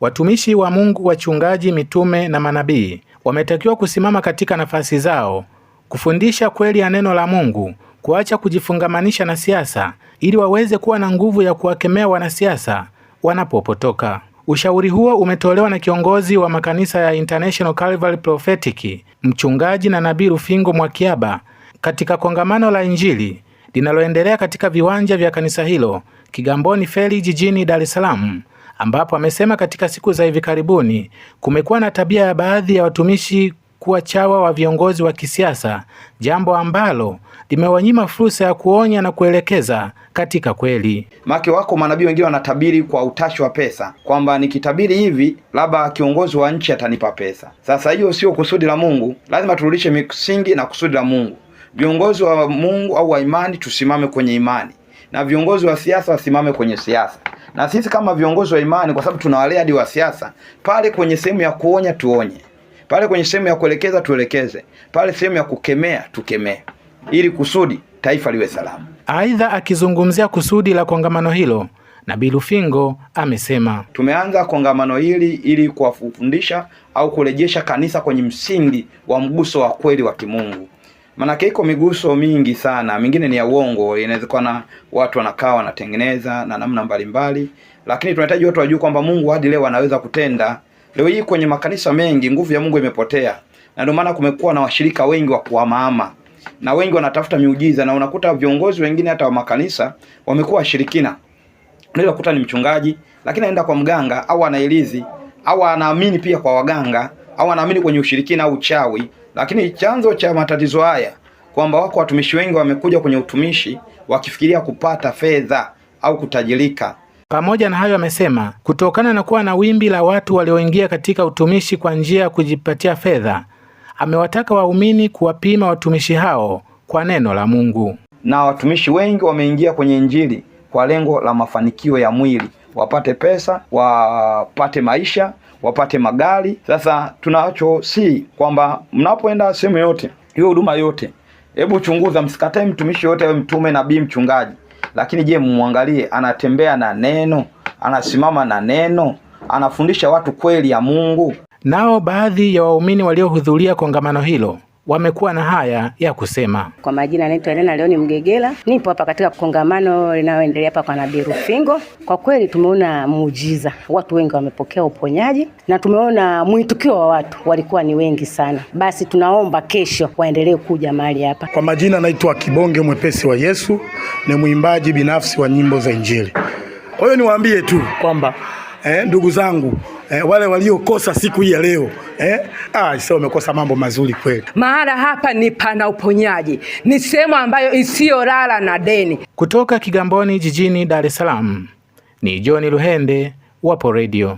Watumishi wa Mungu, wachungaji, mitume na manabii wametakiwa kusimama katika nafasi zao, kufundisha kweli ya neno la Mungu, kuacha kujifungamanisha na siasa ili waweze kuwa na nguvu ya kuwakemea wanasiasa wanapopotoka. Ushauri huo umetolewa na kiongozi wa makanisa ya International Calvary Prophetic, mchungaji na nabii Rufingo Mwakiaba katika kongamano la Injili linaloendelea katika viwanja vya kanisa hilo Kigamboni Feri jijini Dar es Salaam, ambapo amesema katika siku za hivi karibuni kumekuwa na tabia ya baadhi ya watumishi kuwa chawa wa viongozi wa kisiasa, jambo ambalo limewanyima fursa ya kuonya na kuelekeza katika kweli. Maki wako manabii wengine wanatabiri kwa utashi wa pesa, kwamba nikitabiri hivi labda kiongozi wa nchi atanipa pesa. Sasa hiyo sio kusudi la Mungu. Lazima turudishe misingi na kusudi la Mungu. Viongozi wa Mungu au wa imani tusimame kwenye imani, na viongozi wa siasa wasimame kwenye siasa. Na sisi kama viongozi wa imani, kwa sababu tunawalea hadi wa siasa, pale kwenye sehemu ya kuonya tuonye, pale kwenye sehemu ya kuelekeza tuelekeze, pale sehemu ya kukemea tukemee, ili kusudi taifa liwe salama. Aidha, akizungumzia kusudi la kongamano hilo, Nabii Rufingo amesema, tumeanza kongamano hili ili kuwafundisha au kurejesha kanisa kwenye msingi wa mguso wa kweli wa kimungu. Maana iko miguso mingi sana, mingine ni ya uongo, inawezekana watu wanakaa wanatengeneza na namna mbalimbali, lakini tunahitaji watu wajue kwamba Mungu hadi leo anaweza kutenda. Leo hii kwenye makanisa mengi nguvu ya Mungu imepotea, na ndio maana kumekuwa na washirika wengi wa kuhamahama, na wengi wanatafuta miujiza, na unakuta viongozi wengine hata wa makanisa wamekuwa washirikina. Unaweza kukuta ni mchungaji lakini anaenda kwa mganga au anaelizi au anaamini pia kwa waganga au anaamini kwenye ushirikina au uchawi. Lakini chanzo cha matatizo haya kwamba wako watumishi wengi wamekuja kwenye utumishi wakifikiria kupata fedha au kutajirika. Pamoja na hayo, amesema kutokana na kuwa na wimbi la watu walioingia katika utumishi kwa njia ya kujipatia fedha, amewataka waumini kuwapima watumishi hao kwa neno la Mungu. Na watumishi wengi wameingia kwenye Injili kwa lengo la mafanikio ya mwili, wapate pesa, wapate maisha, wapate magari. Sasa tunacho kwamba mnapoenda sehemu yote, hiyo huduma yote, hebu chunguza, msikatae mtumishi yote, awe mtume, nabii, mchungaji, lakini je, muangalie anatembea na neno, anasimama na neno, anafundisha watu kweli ya Mungu. Nao baadhi ya waumini waliohudhuria kongamano hilo wamekuwa na haya ya kusema. Kwa majina anaitwa Elena Leoni Mgegela. Nipo hapa katika kongamano linaloendelea hapa kwa Nabii Rufingo. Kwa kweli tumeona muujiza. Watu wengi wamepokea uponyaji na tumeona mwitikio wa watu walikuwa ni wengi sana. Basi tunaomba kesho waendelee kuja mahali hapa. Kwa majina naitwa Kibonge Mwepesi wa Yesu, ni mwimbaji binafsi wa nyimbo za Injili. Kwa hiyo niwaambie tu kwamba ndugu zangu, wale waliokosa siku hii ya leo, sio wamekosa mambo mazuri kweli. Mahala hapa ni pana uponyaji, ni sehemu ambayo isiyolala na deni. Kutoka Kigamboni jijini Dar es Salaam, ni John Luhende, Wapo Radio.